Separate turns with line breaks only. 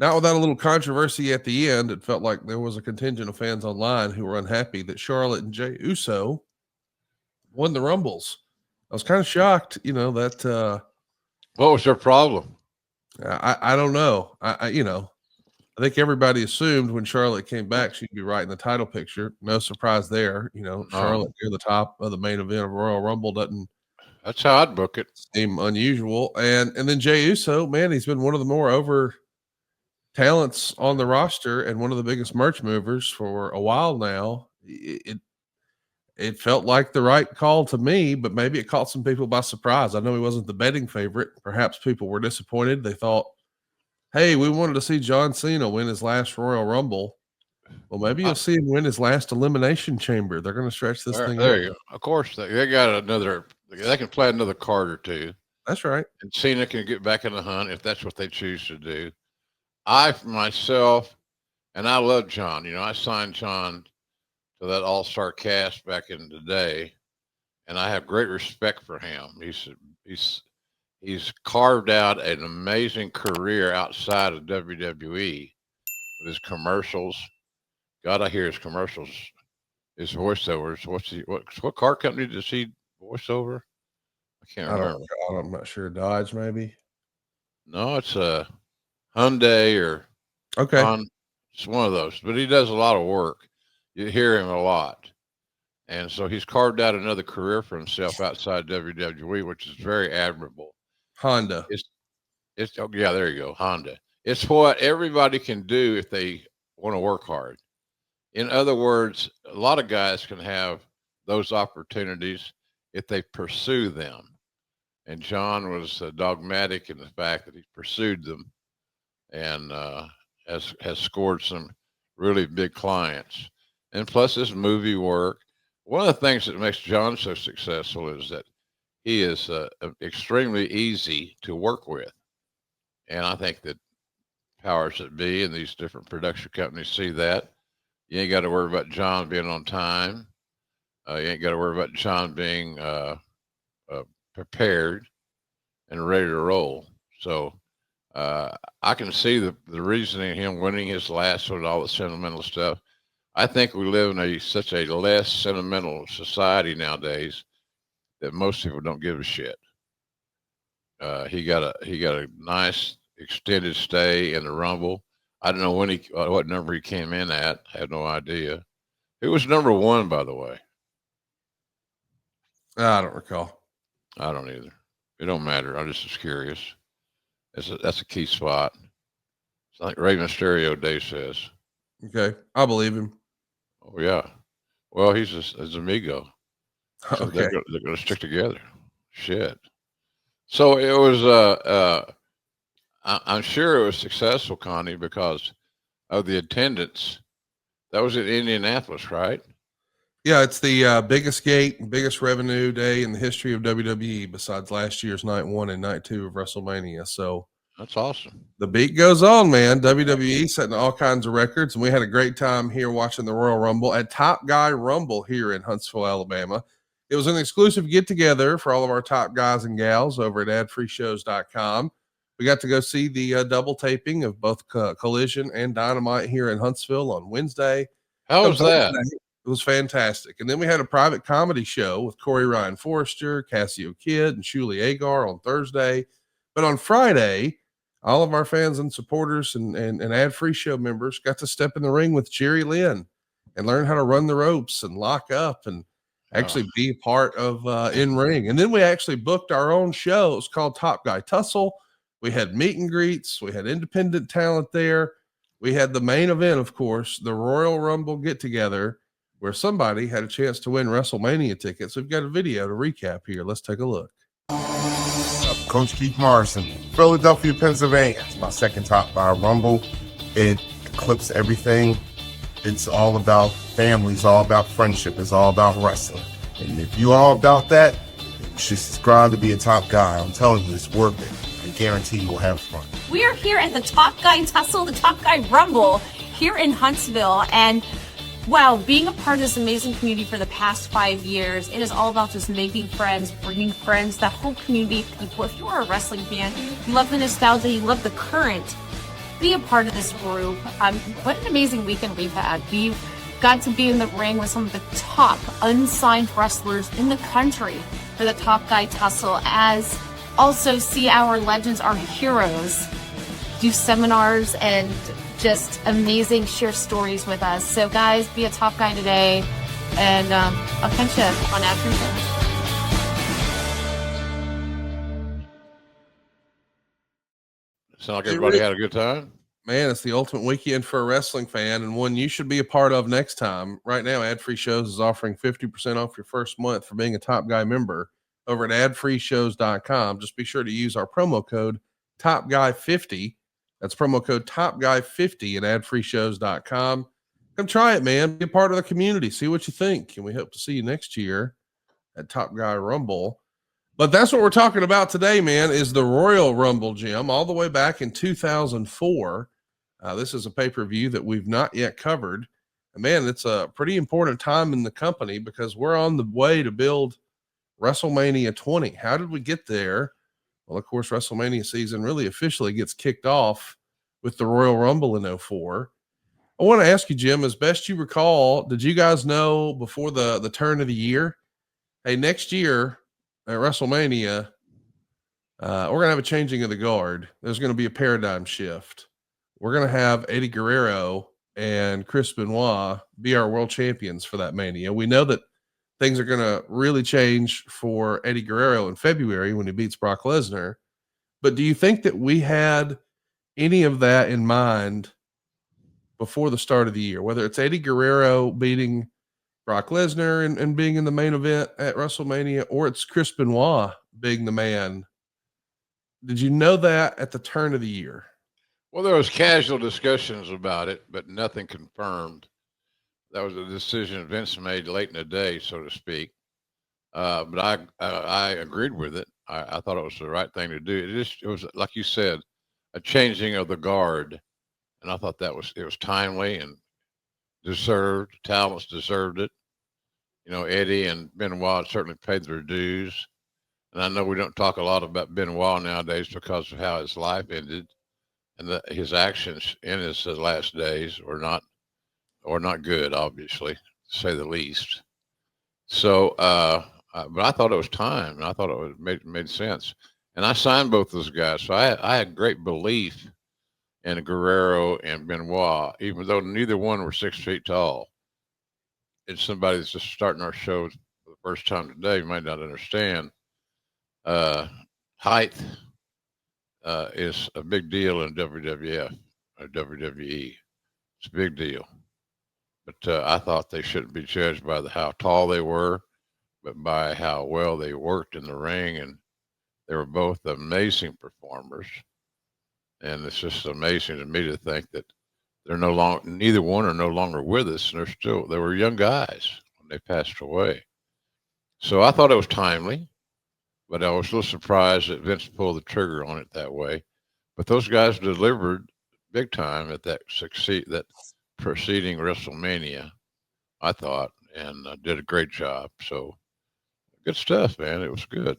Not without a little controversy at the end. It felt like there was a contingent of fans online who were unhappy that Charlotte and Jey Uso won the Rumbles. I was kind of shocked, that
What was their problem?
I don't know. I think everybody assumed when Charlotte came back, she'd be right in the title picture. No surprise there. Charlotte near the top of the main event of Royal Rumble doesn't.
That's how I'd book it.
Seem unusual. And then Jey Uso, man, he's been one of the more over talents on the roster and one of the biggest merch movers for a while now. It felt like the right call to me, but maybe it caught some people by surprise. I know he wasn't the betting favorite. Perhaps people were disappointed. They thought, hey, we wanted to see John Cena win his last Royal Rumble. Well, maybe you'll see him win his last Elimination Chamber. They're going to stretch this thing.
There you go. Of course, they got another. They can play another card or two.
That's right.
And Cena can get back in the hunt if that's what they choose to do. I myself, and I love John. I signed John to that All-Star cast back in the day, and I have great respect for him. He's carved out an amazing career outside of WWE with his commercials. God, I hear his commercials, his voiceovers. What car company does he voice over? I can't remember.
I'm not sure. Dodge, maybe.
No, it's a Hyundai or it's one of those. But he does a lot of work. You hear him a lot, and so he's carved out another career for himself outside WWE, which is very admirable.
Honda.
There you go, Honda. It's what everybody can do if they want to work hard. In other words, a lot of guys can have those opportunities if they pursue them. And John was dogmatic in the fact that he pursued them and has scored some really big clients. And plus his movie work. One of the things that makes John so successful is that he is extremely easy to work with. And I think that powers that be and these different production companies see that. You ain't got to worry about John being on time. You ain't got to worry about John being prepared and ready to roll. So I can see the reasoning, him winning his last with all the sentimental stuff. I think we live in such a less sentimental society nowadays that most people don't give a shit. He got a nice extended stay in the Rumble. I don't know what number he came in at. I have no idea. Who was number one, by the way?
I don't recall.
I don't either. It don't matter. I'm just as curious. That's a key spot. It's like Rey Mysterio, Dave says.
Okay, I believe him.
Oh yeah. Well, he's his amigo. So
okay,
they're going to stick together. Shit. So it was. I'm sure it was successful, Connie, because of the attendance. That was in Indianapolis, right?
Yeah, it's the biggest revenue day in the history of WWE, besides last year's Night 1 and Night 2 of WrestleMania. So
that's awesome.
The beat goes on, man. WWE setting all kinds of records, and we had a great time here watching the Royal Rumble at Top Guy Rumble here in Huntsville, Alabama. It was an exclusive get-together for all of our top guys and gals over at AdFreeShows.com. We got to go see the double taping of both Collision and Dynamite here in Huntsville on Wednesday.
How was that?
It was fantastic. And then we had a private comedy show with Corey Ryan Forrester, Cassio Kidd, and Shuli Agar on Thursday. But on Friday, all of our fans and supporters and ad-free show members got to step in the ring with Jerry Lynn and learn how to run the ropes and lock up and actually be part of in-ring. And then we actually booked our own show. It was called Top Guy Tussle. We had meet and greets. We had independent talent there. We had the main event, of course, the Royal Rumble get-together, where somebody had a chance to win WrestleMania tickets. We've got a video to recap here. Let's take a look.
Coach Keith Morrison, Philadelphia, Pennsylvania. It's my second Top Guy Rumble. It eclipses everything. It's all about family. It's all about friendship. It's all about wrestling. And if you're all about that, you should subscribe to be a top guy. I'm telling you, it's worth it. I guarantee you will have fun.
We are here at the Top Guy Tussle, the Top Guy Rumble here in Huntsville. And wow, being a part of this amazing community for the past 5 years, it is all about just making friends, bringing friends, that whole community of people. If you are a wrestling fan, you love the nostalgia, you love the current be a part of this group. What an amazing weekend we've had. We've got to be in the ring with some of the top unsigned wrestlers in the country for the Top Guy Tussle, as also see our legends, our heroes, do seminars and just amazing share stories with us. So guys, be a top guy today, and I'll catch you on AdFreeShows.
Sound like everybody had a good time?
Man, it's the ultimate weekend for a wrestling fan, and one you should be a part of next time. Right now, AdFreeShows is offering 50% off your first month for being a Top Guy member over at AdFreeShows.com. Just be sure to use our promo code TopGuy50. That's promo code TopGuy50 at AdFreeShows.com. Come try it, man. Be a part of the community. See what you think. And we hope to see you next year at Top Guy Rumble. But that's what we're talking about today, man, is the Royal Rumble, Jim, all the way back in 2004. This is a pay-per-view that we've not yet covered. And man, it's a pretty important time in the company because we're on the way to build WrestleMania 20. How did we get there? Well, of course, WrestleMania season really officially gets kicked off with the Royal Rumble in 04. I want to ask you, Jim, as best you recall, did you guys know before the turn of the year, hey, next year at WrestleMania, we're going to have a changing of the guard. There's going to be a paradigm shift. We're going to have Eddie Guerrero and Chris Benoit be our world champions for that Mania. We know that things are going to really change for Eddie Guerrero in February when he beats Brock Lesnar. But do you think that we had any of that in mind before the start of the year, whether it's Eddie Guerrero beating Brock Lesnar and being in the main event at WrestleMania, or it's Chris Benoit being the man? Did you know that at the turn of the year?
Well, there was casual discussions about it, but nothing confirmed. That was a decision Vince made late in the day, so to speak. But I agreed with it. I thought it was the right thing to do. It was like you said, a changing of the guard, and I thought it was timely and deserved. Talents deserved it. You know, Eddie and Benoit certainly paid their dues, and I know we don't talk a lot about Benoit nowadays because of how his life ended, and his actions in his last days were not good, obviously, to say the least. So, but I thought it was time, and I thought it made sense. And I signed both those guys, so I had great belief in Guerrero and Benoit, even though neither one were 6 feet tall. It's somebody that's just starting our show for the first time today. You might not understand. Height is a big deal in WWF or WWE. It's a big deal. But I thought they shouldn't be judged by how tall they were, but by how well they worked in the ring. And they were both amazing performers. And it's just amazing to me to think that they're neither one are no longer with us. And they were young guys when they passed away. So I thought it was timely, but I was a little surprised that Vince pulled the trigger on it that way. But those guys delivered big time at that preceding WrestleMania, I thought, and did a great job. So good stuff, man. It was good.